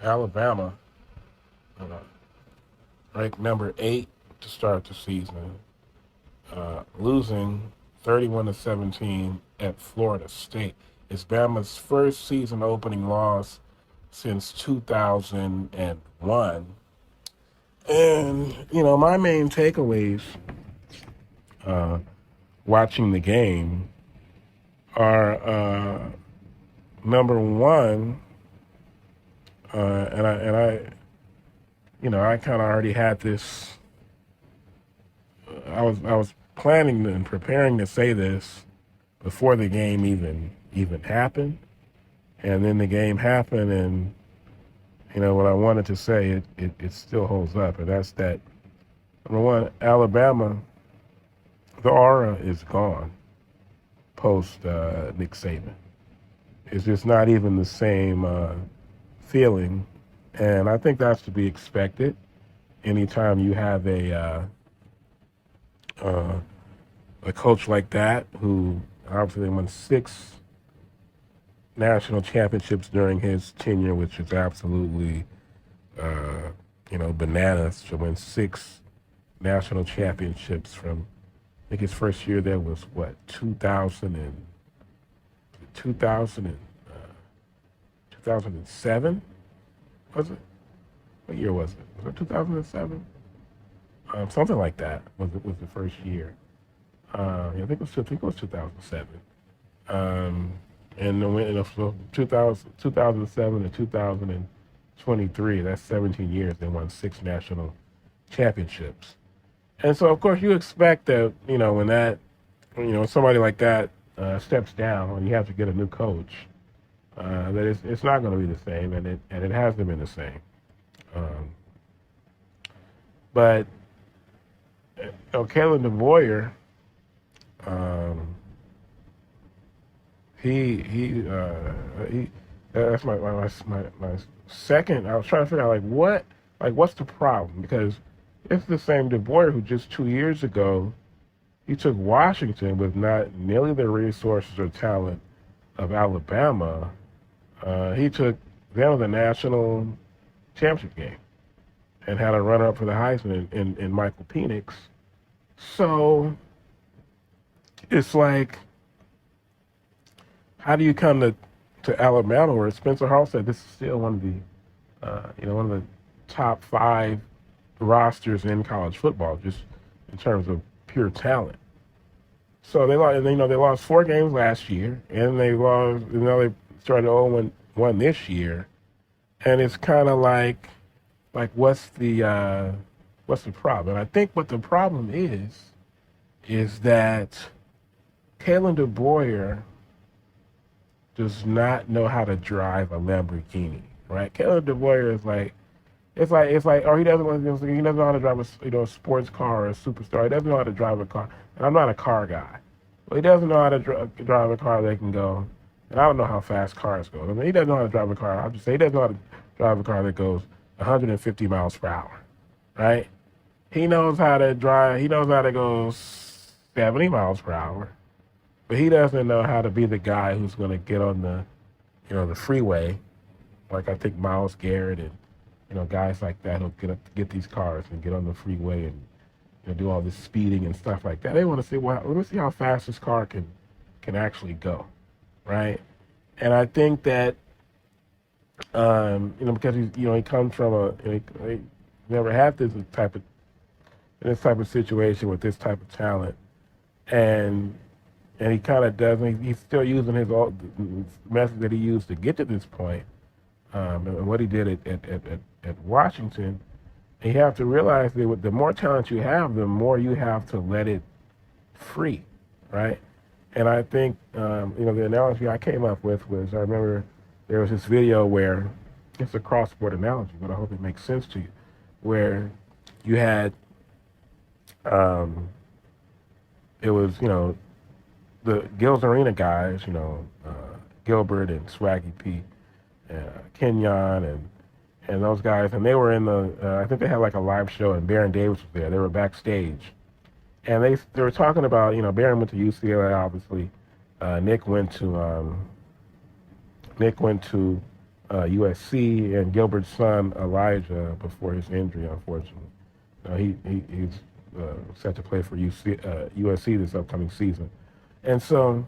Alabama, uh, ranked number 8 to start the season, losing 31-17 at Florida State. It's Bama's first season opening loss since 2001. And, my main takeaways uh, watching the game are number one, I kind of already had this. I was planning and preparing to say this before the game even happened, and then the game happened, and what I wanted to say it still holds up, and that's that. Number one, Alabama, the aura is gone post Nick Saban. It's just not even the same feeling, and I think that's to be expected. Anytime you have a coach like that who obviously won 6 national championships during his tenure, which is absolutely bananas to win 6 national championships from. I think his first year there was what 2007 was it? What year was it? Was it 2007? Something like that was the first year. I think it was 2007. And then from 2007 to 2023, that's 17 years. They won 6 national championships. And so, of course, you expect that, when somebody like that steps down and you have to get a new coach, that it's not going to be the same, and it hasn't been the same. But Kalen DeBoer, he that's my second. I was trying to figure out what's the problem, because it's the same DeBoer who just 2 years ago he took Washington with not nearly the resources or talent of Alabama. He took them to the national championship game and had a runner-up for the Heisman in Michael Penix. So it's like, how do you come to Alabama, where Spencer Hall said this is still one of the top 5 rosters in college football, just in terms of pure talent. So they lost, they lost 4 games last year, and they lost. They started 0-1 this year, and it's kind of like what's the problem? And I think what the problem is that Kalen DeBoer does not know how to drive a Lamborghini, right? Kalen DeBoer is like, or he doesn't know how to drive a sports car or a superstar. He doesn't know how to drive a car, and I'm not a car guy. But he doesn't know how to drive a car that can go, and I don't know how fast cars go. I mean, he doesn't know how to drive a car. I'll just say he doesn't know how to drive a car that goes 150 miles per hour, right? He knows how to drive. He knows how to go 70 miles per hour, but he doesn't know how to be the guy who's going to get on the freeway, like I think Myles Garrett and guys like that who get these cars and get on the freeway and do all this speeding and stuff like that. They want to say, well, let me see how fast this car can actually go, right? And I think that because he comes from he never had this type of situation with this type of talent, and he kind of doesn't. He's still using his method that he used to get to this point, and what he did at Washington. And you have to realize that the more talent you have, the more you have to let it free, right? And I think the analogy I came up with was, I remember there was this video where, it's a cross-sport analogy, but I hope it makes sense to you, where you had it was the Gills Arena guys, Gilbert and Swaggy P, Kenyon and those guys, and they were in I think they had like a live show, and Baron Davis was there. They were backstage, and they were talking about, Baron went to UCLA, obviously. Nick went to USC, and Gilbert's son Elijah before his injury, unfortunately. He's set to play for USC this upcoming season, and so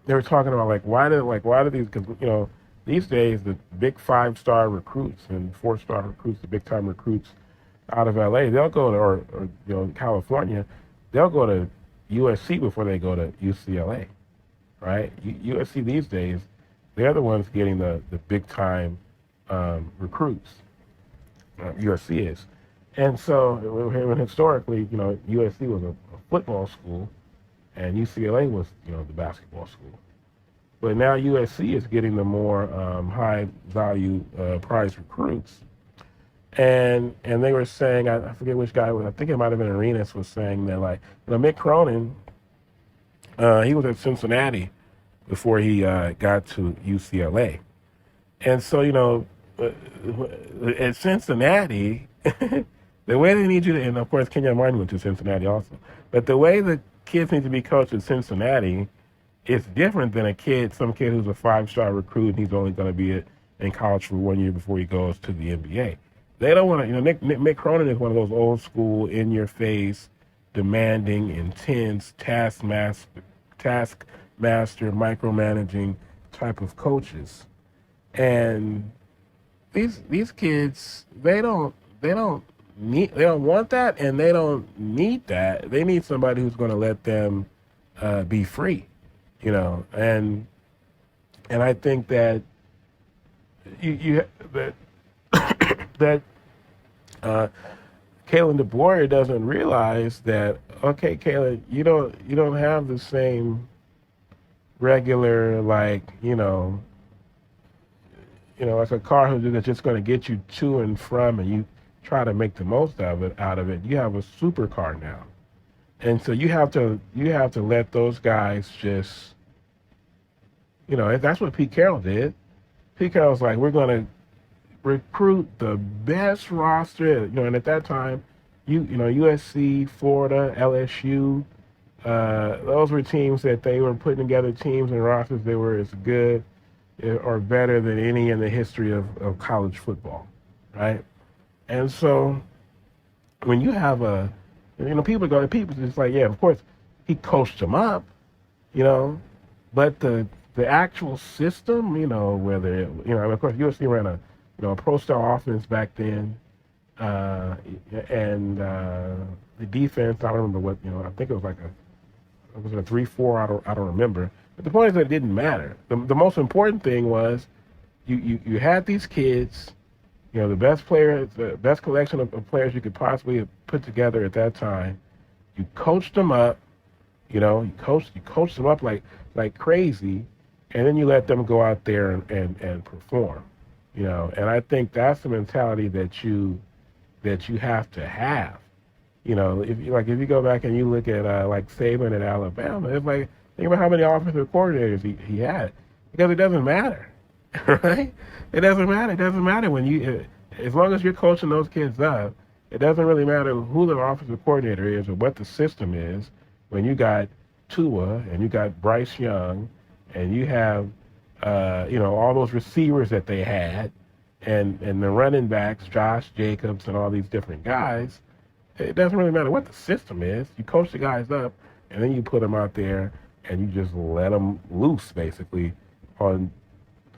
they were talking about why do these, because these days the big 5-star recruits and 4-star recruits, the big time recruits out of LA, they'll go to or California, they'll go to USC before they go to UCLA, right? USC these days, they're the ones getting the big time recruits. USC is, and so when historically, USC was a football school, and UCLA was the basketball school. But now USC is getting the more high value prize recruits, and they were saying, I forget which guy was, I think it might have been Arenas, was saying that Mick Cronin, he was at Cincinnati before he got to UCLA, and so at Cincinnati, the way they need you to, and of course Kenyon Martin went to Cincinnati also, but the way the kids need to be coached at Cincinnati, it's different than some kid who's a 5-star recruit and he's only going to be in college for 1 year before he goes to the NBA. They don't want to, Mick Cronin is one of those old school, in your face, demanding, intense, taskmaster, micromanaging type of coaches. And these kids, they don't want that, and they don't need that. They need somebody who's going to let them be free. And I think that that Kalen DeBoer doesn't realize that. Okay, Kalen, you don't have the same regular like a car that's just going to get you to and from, and you try to make the most out of it. You have a supercar now. And so you have to let those guys just, that's what Pete Carroll did. Pete Carroll was like, we're going to recruit the best roster, and at that time, USC, Florida, LSU, those were teams that they were putting together teams and rosters that were as good or better than any in the history of college football, right? And so when you have people just like, yeah, of course, he coached them up, but the actual system, whether of course USC ran a pro-style offense back then, and the defense, I don't remember what, I think it was a 3-4, I don't remember. But the point is that it didn't matter. The most important thing was you had these kids, the best players, the best collection of players you could possibly have put together at that time. You coached them up, you coached them up like crazy, and then you let them go out there and perform, And I think that's the mentality that you have to have. If you go back and you look at like Saban at Alabama, it's like, think about how many offensive coordinators he had, because it doesn't matter, right? It doesn't matter. It doesn't matter as long as you're coaching those kids up. It doesn't really matter who the offensive coordinator is or what the system is. When you got Tua and you got Bryce Young, and you have all those receivers that they had, and the running backs, Josh Jacobs, and all these different guys. It doesn't really matter what the system is. You coach the guys up, and then you put them out there, and you just let them loose, basically, on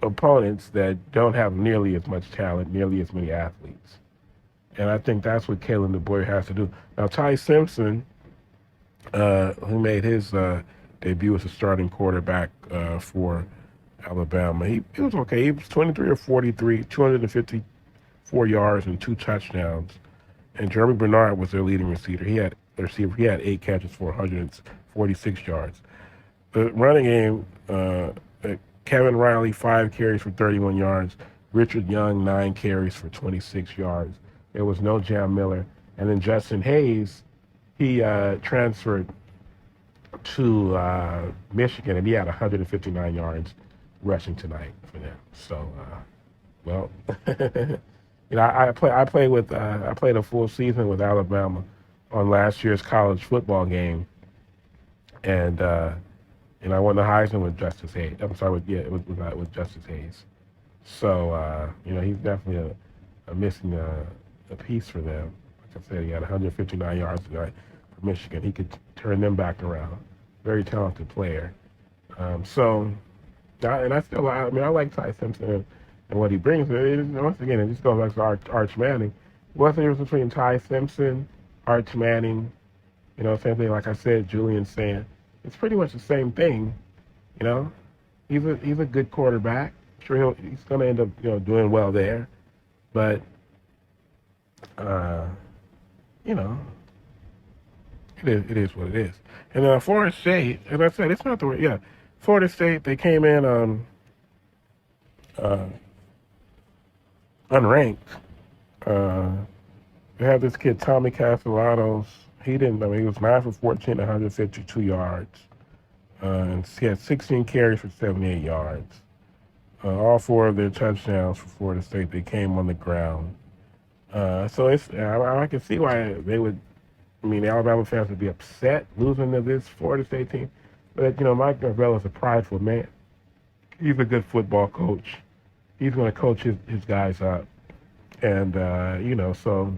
opponents that don't have nearly as much talent, nearly as many athletes. And I think that's what Kalen DeBoer has to do. Now, Ty Simpson, who made his debut as a starting quarterback for Alabama, he was okay. He was 23 or 43, 254 yards and 2 touchdowns. And Jeremy Bernard was their leading receiver. He had 8 catches for 146 yards. The running game, Kevin Riley, 5 carries for 31 yards. Richard Young, 9 carries for 26 yards. There was no Jam Miller. And then Justin Hayes, he transferred to Michigan, and he had 159 yards rushing tonight for them. So, I played a full season with Alabama on last year's college football game, and I won the Heisman with Justice Hayes. I'm sorry, with Justice Hayes. So he's definitely a missing a piece for them. Like I said, he had 159 yards tonight for Michigan. He could turn them back around. Very talented player. So, and I still, I mean, I like Ty Simpson and what he brings. Once again, it just goes back to Arch Manning. What's the difference between Ty Simpson, Arch Manning? Same thing. Like I said, Julian saying it's pretty much the same thing. You know, he's a good quarterback. Sure, he's going to end up doing well there, but uh, you know, it is what it is. And Florida State, as I said, it's not the way. Yeah, Florida State, they came in uh, unranked. Uh, they have this kid Tommy Castellanos. He didn't. I mean, he was 9 for 14, 152 yards, and he had 16 carries for 78 yards. All four of their touchdowns for Florida State, they came on the ground. So I can see why they would. I mean, the Alabama fans would be upset losing to this Florida State team. But Mike Norvell is a prideful man. He's a good football coach. He's going to coach his guys up, and so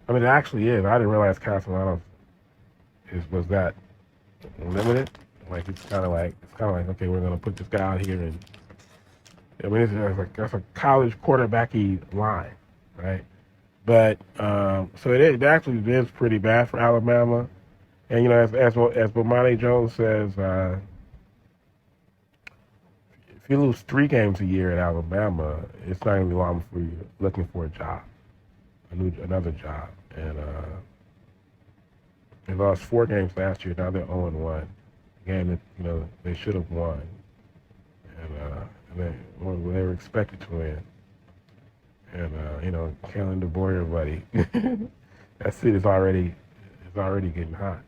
I mean, it actually is. I didn't realize Castellanos was that limited. Like it's kind of like okay, we're going to put this guy out here, and I mean, that's a college quarterbacky line, right? But so it actually is pretty bad for Alabama, and as Bomani Jones says, if you lose 3 games a year at Alabama, it's not going to be long before you're looking for a job, another job, and they lost 4 games last year. Now they're 0-1, a game that they should have won, and they were expected to win. And Kalen DeBoer, buddy, that seat is already getting hot.